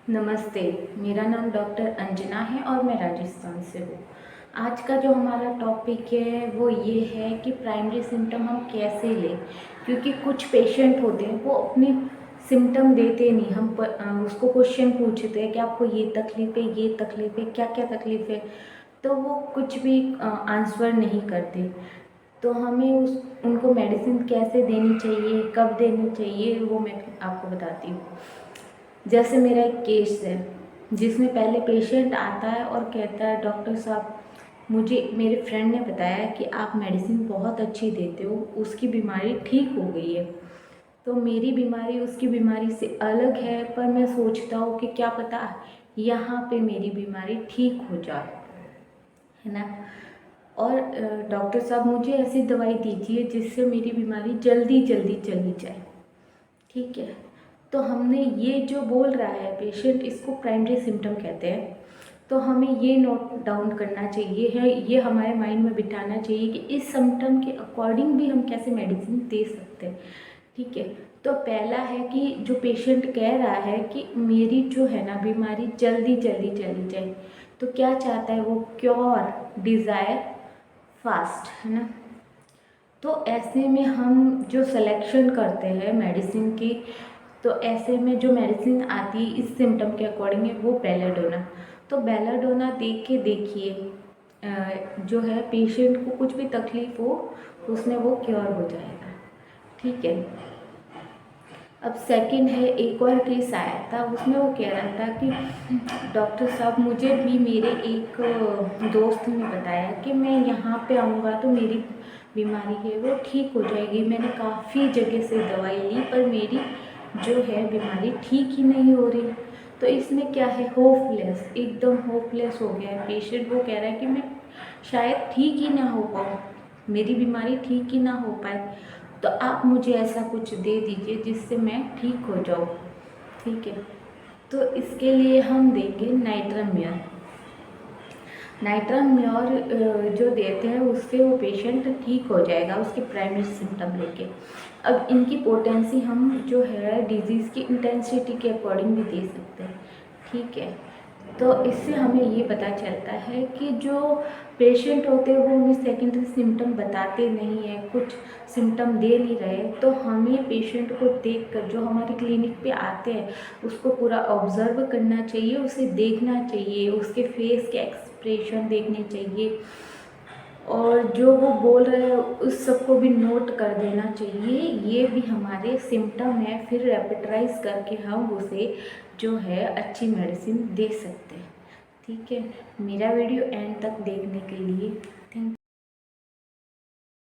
नमस्ते। मेरा नाम डॉक्टर अंजना है और मैं राजस्थान से हूँ। आज का जो हमारा टॉपिक है वो ये है कि प्राइमरी सिम्टम हम कैसे लें, क्योंकि कुछ पेशेंट होते हैं वो अपने सिम्टम देते नहीं। उसको क्वेश्चन पूछते हैं कि आपको ये तकलीफ़ है, क्या क्या तकलीफ़ है, तो वो कुछ भी आंसर नहीं करते। तो हमें उनको मेडिसिन कैसे देनी चाहिए, कब देनी चाहिए, वो मैं आपको बताती हूँ। जैसे मेरा एक केस है जिसमें पहले पेशेंट आता है और कहता है, डॉक्टर साहब मुझे मेरे फ्रेंड ने बताया कि आप मेडिसिन बहुत अच्छी देते हो, उसकी बीमारी ठीक हो गई है। तो मेरी बीमारी उसकी बीमारी से अलग है, पर मैं सोचता हूँ कि क्या पता यहाँ पे मेरी बीमारी ठीक हो जाए, है ना। और डॉक्टर साहब मुझे ऐसी दवाई दीजिए जिससे मेरी बीमारी जल्दी जल्दी चली जाए। ठीक है, तो हमने ये जो बोल रहा है पेशेंट, इसको प्राइमरी सिम्टम कहते हैं। तो हमें ये नोट डाउन करना चाहिए है, ये हमारे माइंड में बिठाना चाहिए कि इस सिम्टम के अकॉर्डिंग भी हम कैसे मेडिसिन दे सकते हैं। ठीक है, तो पहला है कि जो पेशेंट कह रहा है कि मेरी जो है ना बीमारी जल्दी जल्दी चली जाए, तो क्या चाहता है वो, क्योर, डिज़ायर, फास्ट, है ना। तो ऐसे में हम जो सिलेक्शन करते हैं मेडिसिन की, तो ऐसे में जो मेडिसिन आती है इस सिम्टम के अकॉर्डिंग है वो बेलाडोना। तो बेलाडोना देख के देखिए, जो है पेशेंट को कुछ भी तकलीफ़ हो उसमें वो क्योर हो जाएगा। ठीक है, अब सेकंड है, एक और केस आया था, उसमें वो कह रहा था कि डॉक्टर साहब मुझे भी मेरे एक दोस्त ने बताया कि मैं यहाँ पे आऊँगा तो मेरी बीमारी है वो ठीक हो जाएगी। मैंने काफ़ी जगह से दवाई ली पर मेरी जो है बीमारी ठीक ही नहीं हो रही। तो इसमें क्या है, होपलेस, एकदम होपलेस हो गया है पेशेंट। वो कह रहा है कि मैं शायद ठीक ही ना हो पाऊँ, मेरी बीमारी ठीक ही ना हो पाए, तो आप मुझे ऐसा कुछ दे दीजिए जिससे मैं ठीक हो जाऊँ। ठीक है, तो इसके लिए हम देंगे नाइट्रम। नाइट्रम म्योर जो देते हैं उससे वो पेशेंट ठीक हो जाएगा उसके प्राइमरी सिम्टम लेके। अब इनकी पोटेंसी हम जो है डिजीज़ की इंटेंसिटी के अकॉर्डिंग भी दे सकते हैं। ठीक है, तो इससे हमें ये पता चलता है कि जो पेशेंट होते हैं वो हमें सेकेंडरी सिम्टम बताते नहीं है, कुछ सिम्टम दे नहीं रहे, तो हमें पेशेंट को देखकर, जो हमारे क्लिनिक पे आते हैं उसको पूरा ऑब्ज़र्व करना चाहिए, उसे देखना चाहिए, उसके फेस के एक्सप्रेशन देखने चाहिए, और जो वो बोल रहे हैं उस सबको भी नोट कर देना चाहिए। ये भी हमारे सिम्टम है, फिर रेपिटराइज करके हम उसे जो है अच्छी मेडिसिन दे सकते हैं। ठीक है, मेरा वीडियो एंड तक देखने के लिए थैंक